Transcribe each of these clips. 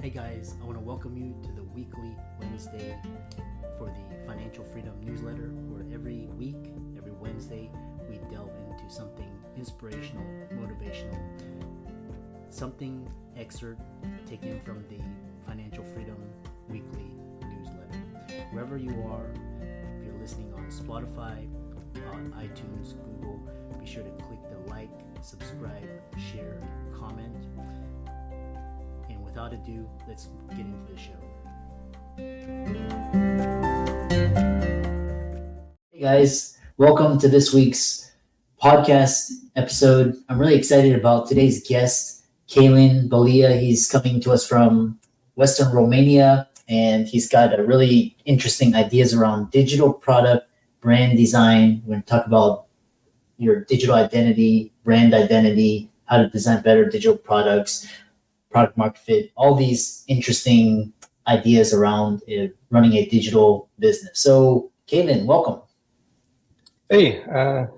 Hey guys, I want to welcome you to the weekly Wednesday for the Financial Freedom newsletter, where every week, every Wednesday, we delve into something inspirational, motivational, something excerpt taken from the Financial Freedom weekly newsletter. Wherever you are, if you're listening on Spotify, on iTunes, Google, be sure to click the like, subscribe, share, comment. And without ado, let's get into the show. Hey guys, welcome to this week's podcast episode. I'm really excited about today's guest, Calin Balea. He's coming to us from Western Romania, and he's got a really interesting ideas around digital product, brand design. We're going to talk about your digital identity, brand identity, how to design better digital products, product market fit, all these interesting ideas around running a digital business. So, Calin, welcome. Hey,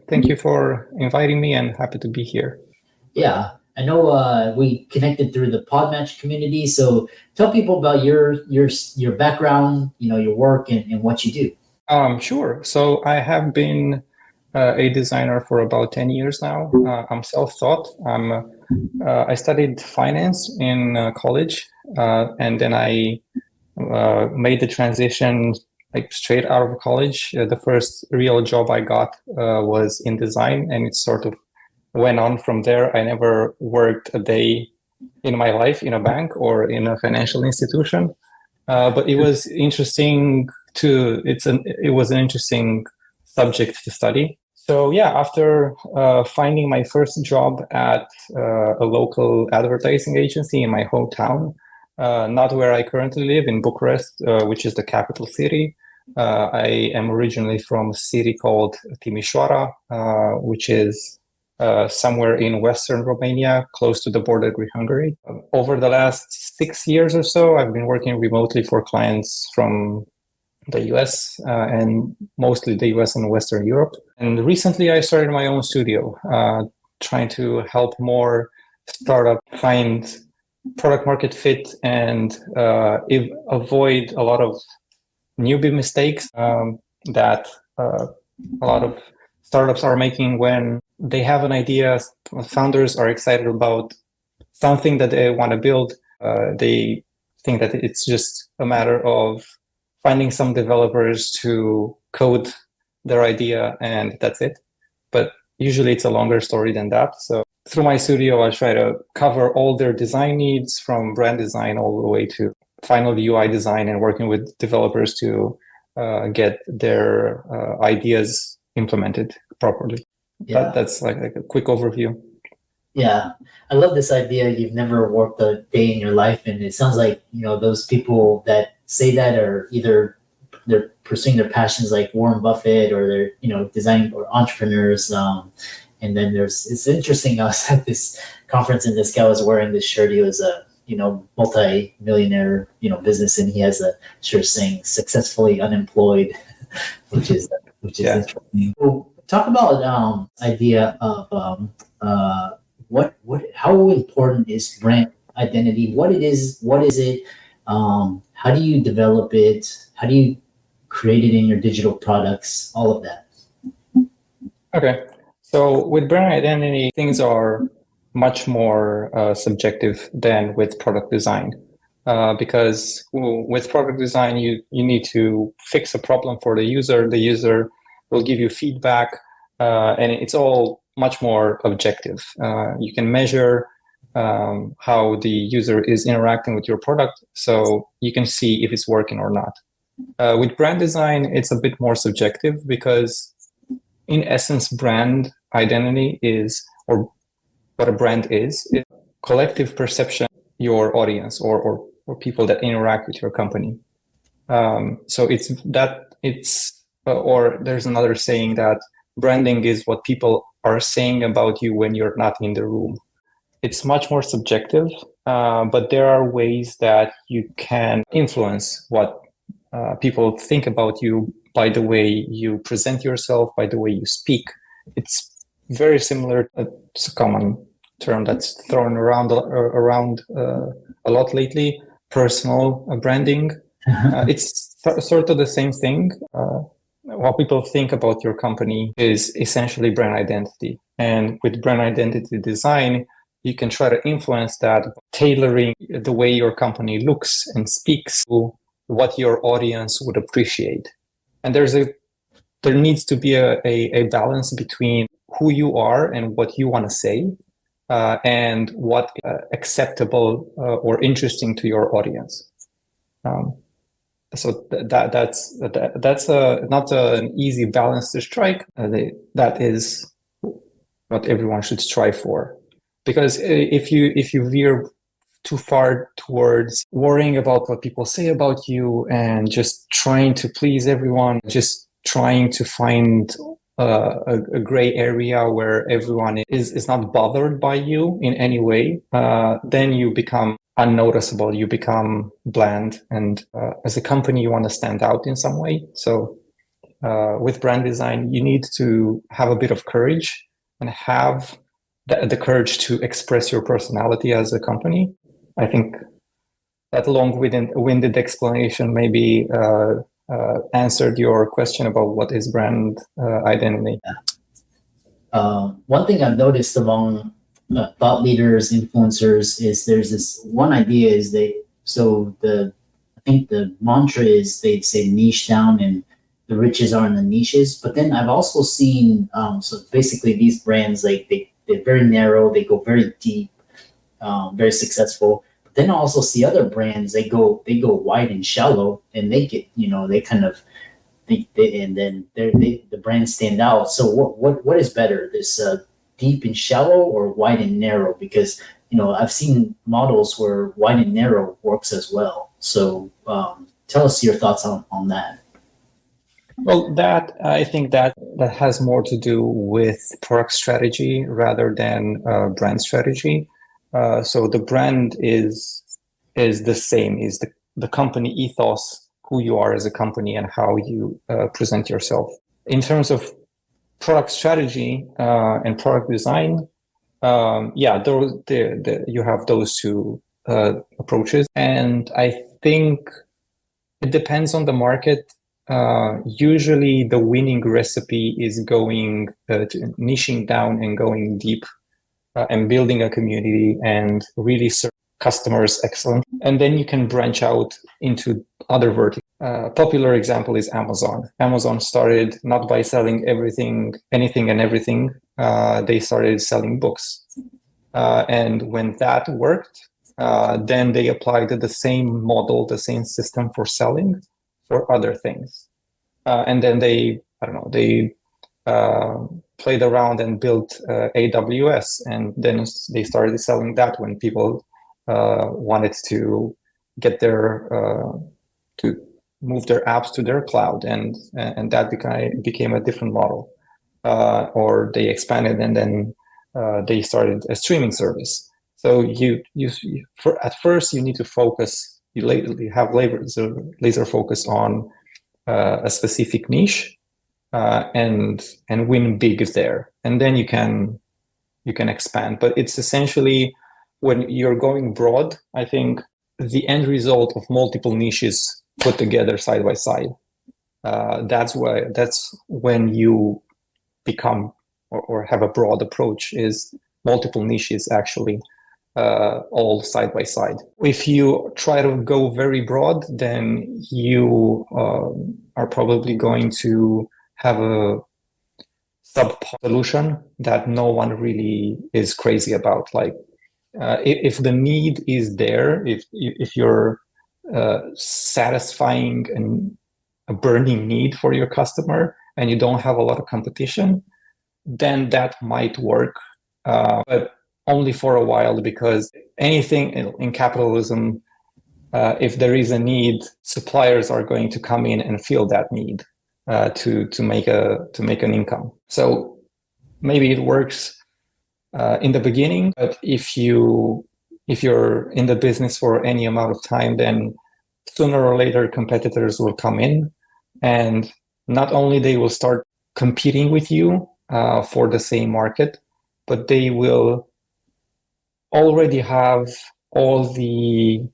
thank you for inviting me, and happy to be here. Yeah, I know we connected through the Podmatch community. So, tell people about your background, your work and what you do. Sure. So I have been a designer for about 10 years now. I'm self-taught. I studied finance in college, and then I made the transition like straight out of college. The first real job I got was in design, and it sort of went on from there. I never worked a day in my life in a bank or in a financial institution, but it was interesting it was an interesting subject to study. So yeah, after finding my first job at a local advertising agency in my hometown, not where I currently live, in Bucharest, which is the capital city. I am originally from a city called Timișoara, which is somewhere in Western Romania, close to the border with Hungary. Over the last 6 years or so, I've been working remotely for clients from the US and mostly the US and Western Europe. And recently I started my own studio, trying to help more startup find product market fit and avoid a lot of newbie mistakes that a lot of startups are making when they have an idea. Founders are excited about something that they want to build. They think that it's just a matter of finding some developers to code their idea and that's it. But usually it's a longer story than that. So through my studio, I try to cover all their design needs, from brand design all the way to final UI design, and working with developers to get their ideas implemented properly. Yeah. That's like a quick overview. Yeah, I love this idea. You've never worked a day in your life, and it sounds like those people that say that are either they're pursuing their passions like Warren Buffett, or they're design or entrepreneurs. And then it's interesting. I was at this conference and this guy was wearing this shirt. He was a multi-millionaire business, and he has a shirt saying "successfully unemployed," which is Yeah. interesting. So talk about idea of how important is brand identity? What is it? How do you develop it? How do you create it in your digital products? All of that. Okay. So with brand identity, things are much more subjective than with product design. Because with product design, you need to fix a problem for the user. The user will give you feedback, and it's all much more objective. You can measure how the user is interacting with your product, so you can see if it's working or not. With brand design, it's a bit more subjective, because in essence, brand identity is, or what a brand is collective perception of your audience or people that interact with your company. So or there's another saying that branding is what people are saying about you when you're not in the room. It's much more subjective, but there are ways that you can influence what people think about you by the way you present yourself, by the way you speak. It's very similar. It's a common term that's thrown around a lot lately, personal branding. It's sort of the same thing. What people think about your company is essentially brand identity. And with brand identity design, you can try to influence that, tailoring the way your company looks and speaks to what your audience would appreciate. And there needs to be a balance between who you are and what you want to say, and what acceptable or interesting to your audience. So that's not an easy balance to strike. That is what everyone should strive for, because if you veer too far towards worrying about what people say about you and just trying to please everyone, just trying to find a gray area where everyone is not bothered by you in any way, then you become unnoticeable, you become bland, and as a company you want to stand out in some way. So with brand design, you need to have a bit of courage and have the courage to express your personality as a company. I think that long-winded explanation maybe answered your question about what is brand identity. One thing I've noticed among thought leaders, influencers, is there's this one idea is I think the mantra is they say niche down and the riches are in the niches. But then I've also seen, so basically these brands, like they're very narrow, they go very deep, very successful. But then I also see other brands, they go wide and shallow, and they get, they kind of, and then the brands stand out. So what is better, this deep and shallow or wide and narrow? Because I've seen models where wide and narrow works as well. So tell us your thoughts on that. Well, I think that has more to do with product strategy rather than brand strategy. So the brand is the same, is the company ethos, who you are as a company and how you present yourself. In terms of product strategy and product design, you have those two approaches. And I think it depends on the market. Usually the winning recipe is going to niching down and going deep and building a community and really serve customers excellent. And then you can branch out into other verticals. Popular example is Amazon. Amazon started not by selling anything and everything. They started selling books. And when that worked, then they applied the same model, the same system for selling for other things. And then they played around and built AWS, and then they started selling that when people wanted to get to move their apps to their cloud, and that became a different model. Or they expanded, and then they started a streaming service. So at first you need to focus. You have laser focus on a specific niche, and win big there, and then you can expand. But it's essentially, when you're going broad, I think the end result of multiple niches put together side by side, that's when you become or have a broad approach, is multiple niches actually all side by side. If you try to go very broad, then you are probably going to have a subpar solution that no one really is crazy about. Like if the need is there, if you're satisfying a burning need for your customer and you don't have a lot of competition, then that might work, but only for a while, because anything in capitalism, if there is a need, suppliers are going to come in and fill that need to make an income. So maybe it works in the beginning, but if you're in the business for any amount of time, then sooner or later competitors will come in, and not only they will start competing with you for the same market, but they will already have all the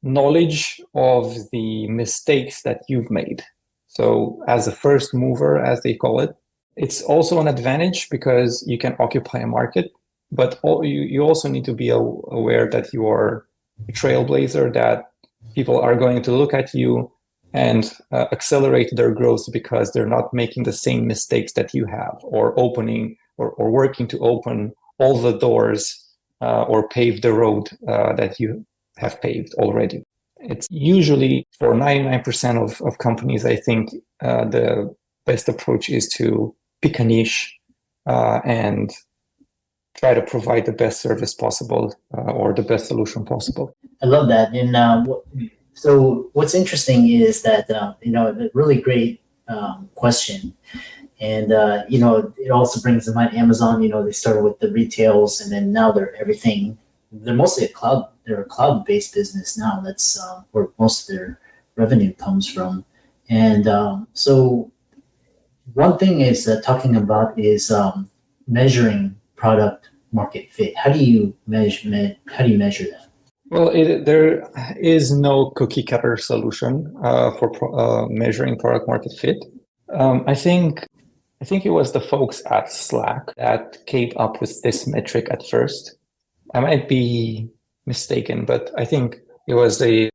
knowledge of the mistakes that you've made. So as a first mover, as they call it, it's also an advantage because you can occupy a market, but you also need to be aware that you are a trailblazer, that people are going to look at you and accelerate their growth because they're not making the same mistakes that you have, or opening or working to open all the doors or pave the road that you have paved already. It's usually for 99% of companies, I think the best approach is to pick a niche and try to provide the best service possible or the best solution possible. I love that. And so what's interesting is that, a really great question. And, it also brings to mind Amazon. They started with the retails, and then now they're everything. They're mostly they're a cloud-based business now. That's where most of their revenue comes from. And so one thing is talking about is measuring product market fit. How do you measure that? Well, there is no cookie cutter solution for measuring product market fit. I think it was the folks at Slack that came up with this metric at first. I might be mistaken, but I think it was the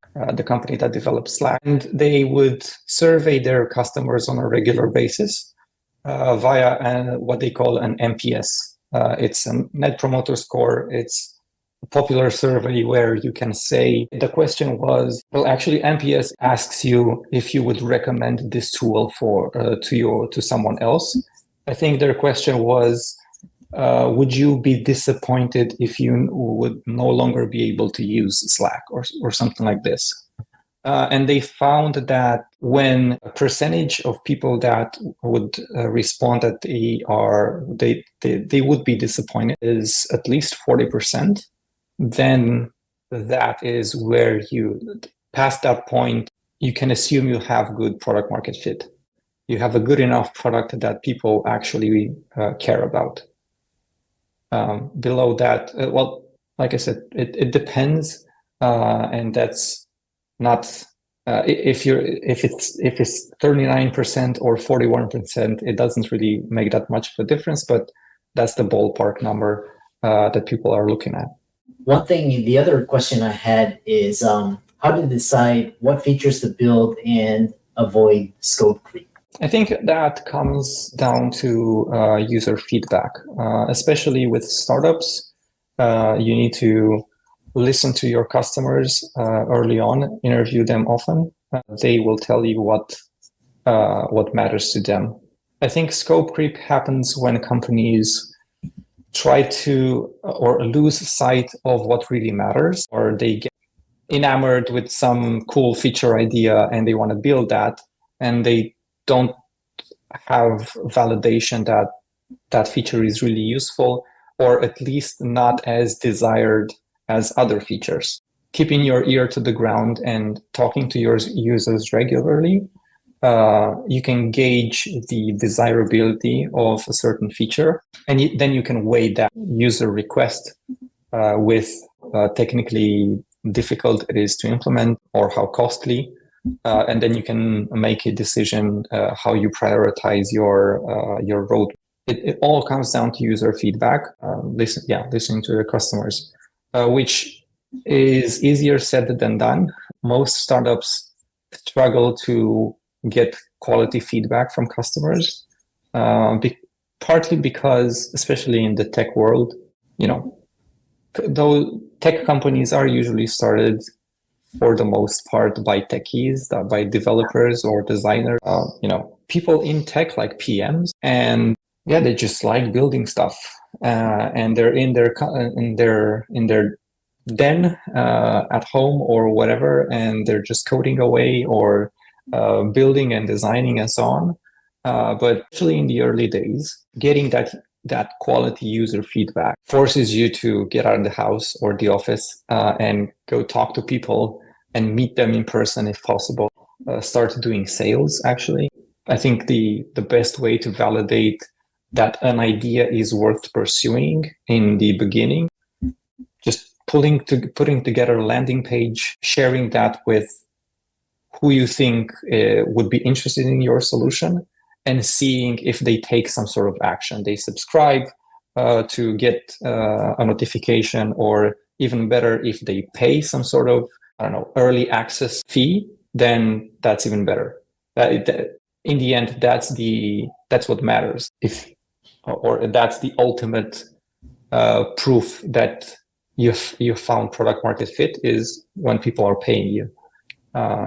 company that developed Slack, and they would survey their customers on a regular basis via what they call an NPS. It's a Net Promoter Score. It's a popular survey where you can say, the question was, well, actually NPS asks you if you would recommend this tool to someone else. I think their question was, would you be disappointed if you would no longer be able to use Slack or something like this? And they found that when a percentage of people that would respond that they would be disappointed is at least 40%, then that is where past that point, you can assume you have good product market fit. You have a good enough product that people actually care about. Below that, well, like I said, it depends, and that's not if it's 39% or 41%, it doesn't really make that much of a difference, but that's the ballpark number that people are looking at. One thing, the other question I had is how to decide what features to build and avoid scope creep. I think that comes down to user feedback, especially with startups. You need to listen to your customers early on, interview them often. They will tell you what matters to them. I think scope creep happens when companies try to or lose sight of what really matters, or they get enamored with some cool feature idea and they want to build that, and they don't have validation that that feature is really useful, or at least not as desired as other features. Keeping your ear to the ground and talking to your users regularly, you can gauge the desirability of a certain feature, and then you can weigh that user request with technically difficult it is to implement or how costly, and then you can make a decision how you prioritize your road. It all comes down to user feedback, listening to your customers, which is easier said than done. Most startups struggle to get quality feedback from customers, partly because, especially in the tech world, though tech companies are usually started for the most part by techies, by developers or designers, people in tech like PMs, and they just like building stuff, and they're in their den at home or whatever, and they're just coding away or building and designing and so on. But actually, in the early days, getting that quality user feedback forces you to get out of the house or the office and go talk to people and meet them in person if possible. Start doing sales, actually. I think the best way to validate that an idea is worth pursuing in the beginning, just putting together a landing page, sharing that with who you think would be interested in your solution, and seeing if they take some sort of action. They subscribe to get a notification, or even better, if they pay some sort of, I don't know, early access fee, then that's even better. In the end, that's what matters. Or that's the ultimate proof that you've found product market fit, is when people are paying you.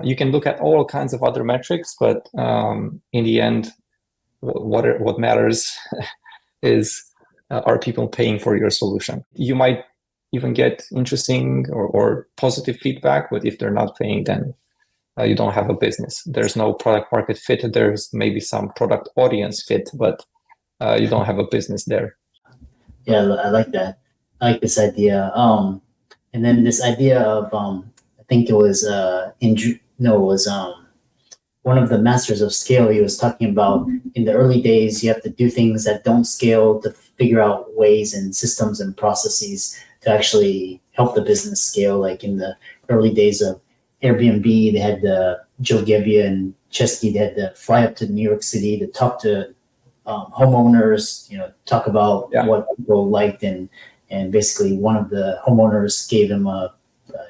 You can look at all kinds of other metrics, but in the end, what matters is, are people paying for your solution? You might even get interesting or positive feedback, but if they're not paying, then you don't have a business. There's no product market fit. There's maybe some product audience fit, but you don't have a business there. Yeah, I like that. I like this idea. And then this idea of I think it was one of the masters of scale. He was talking about, in the early days, you have to do things that don't scale to figure out ways and systems and processes to actually help the business scale. Like in the early days of Airbnb, they had Joe Gebbia and Chesky, they had to fly up to New York City to talk to homeowners, talk about what people liked, and basically one of the homeowners gave them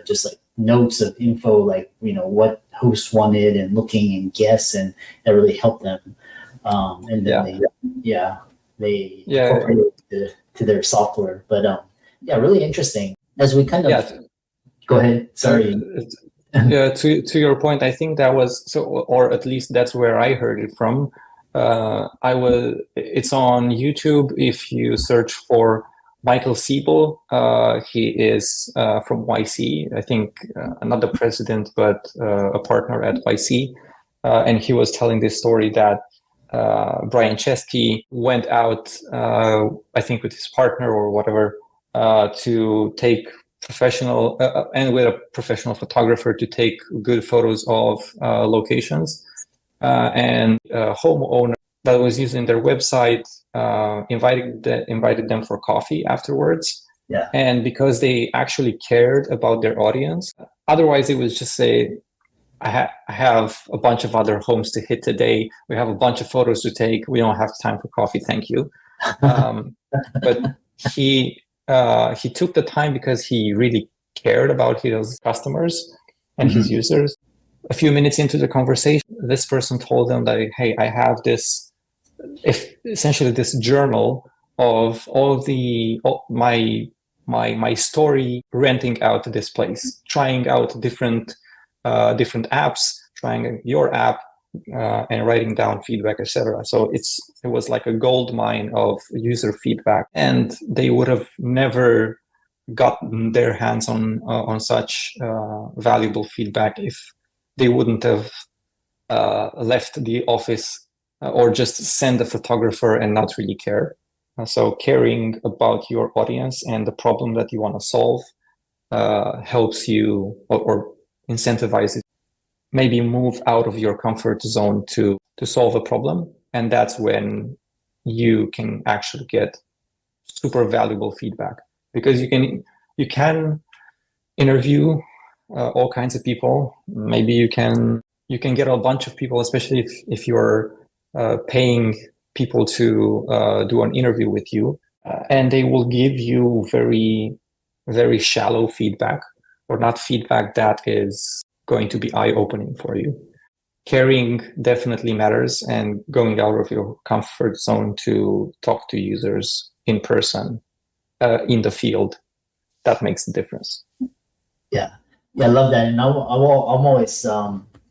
just like notes of info, like what hosts wanted, and looking and guess, and that really helped them. And then they incorporated it to their software. But really interesting. As we kind of go ahead. Sorry. Yeah, to your point, I think that was so, or at least that's where I heard it from. It's on YouTube. If you search for Michael Siebel, he is from YC, I think not the president, but a partner at YC. And he was telling this story that Brian Chesky went out, I think with his partner or whatever, to take professional and with a professional photographer to take good photos of locations. And a homeowner that was using their website invited them for coffee afterwards. Yeah. And because they actually cared about their audience, otherwise it was just say, I have a bunch of other homes to hit today. We have a bunch of photos to take. We don't have time for coffee. Thank you. But he took the time because he really cared about his customers and his users. A few minutes into the conversation, this person told them that, hey, I have this, essentially this journal of all my story renting out this place, trying out different apps, trying your app, and writing down feedback, etc. So it was like a gold mine of user feedback, and they would have never gotten their hands on such valuable feedback if they wouldn't have left the office or just send a photographer and not really care. So caring about your audience and the problem that you want to solve helps you or incentivizes, maybe move out of your comfort zone to solve a problem. And that's when you can actually get super valuable feedback, because you can interview all kinds of people. Maybe you can get a bunch of people, especially if you're paying people to do an interview with you, and they will give you very, very shallow feedback, or not feedback that is going to be eye-opening for you. Caring definitely matters, and going out of your comfort zone to talk to users in person, in the field, that makes the difference. Yeah, I love that. And I'm always,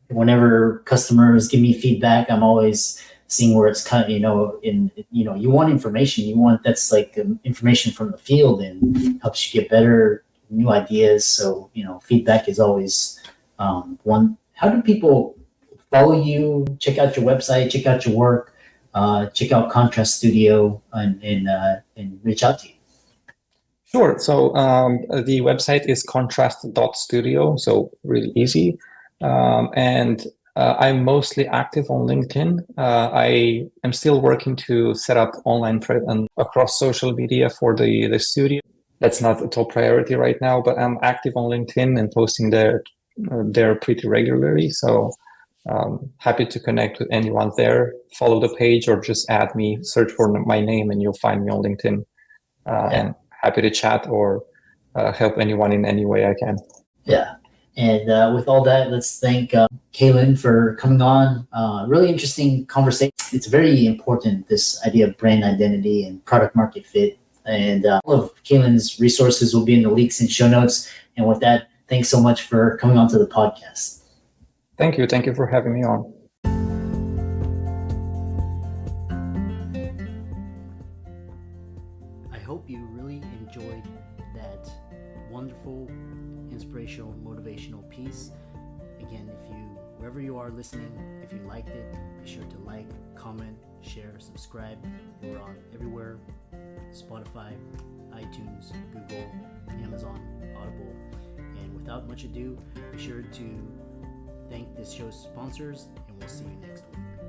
whenever customers give me feedback, I'm always seeing where it's kind of, you want information, that's like information from the field, and helps you get better, new ideas. So, feedback is always one. How do people follow you, check out your website, check out your work, check out Contrast Studio, and reach out to you? Sure. So the website is contrast.studio, so really easy. And I'm mostly active on LinkedIn. I am still working to set up online presence across social media for the studio. that's not a top priority right now, but I'm active on LinkedIn and posting there pretty regularly. So happy to connect with anyone there. Follow the page or just add me, search for my name, and you'll find me on LinkedIn. And happy to chat or help anyone in any way I can. Yeah. And with all that, let's thank Calin for coming on. Really interesting conversation. It's very important, this idea of brand identity and product market fit. And all of Calin's resources will be in the links and show notes. And with that, thanks so much for coming on to the podcast. Thank you. Thank you for having me on. I hope you really enjoyed that wonderful, inspirational, motivational piece. Again, wherever you are listening, if you liked it, be sure to like, comment, share, subscribe. We're on everywhere: Spotify, iTunes, Google, Amazon, Audible. And without much ado, be sure to thank this show's sponsors, and we'll see you next week.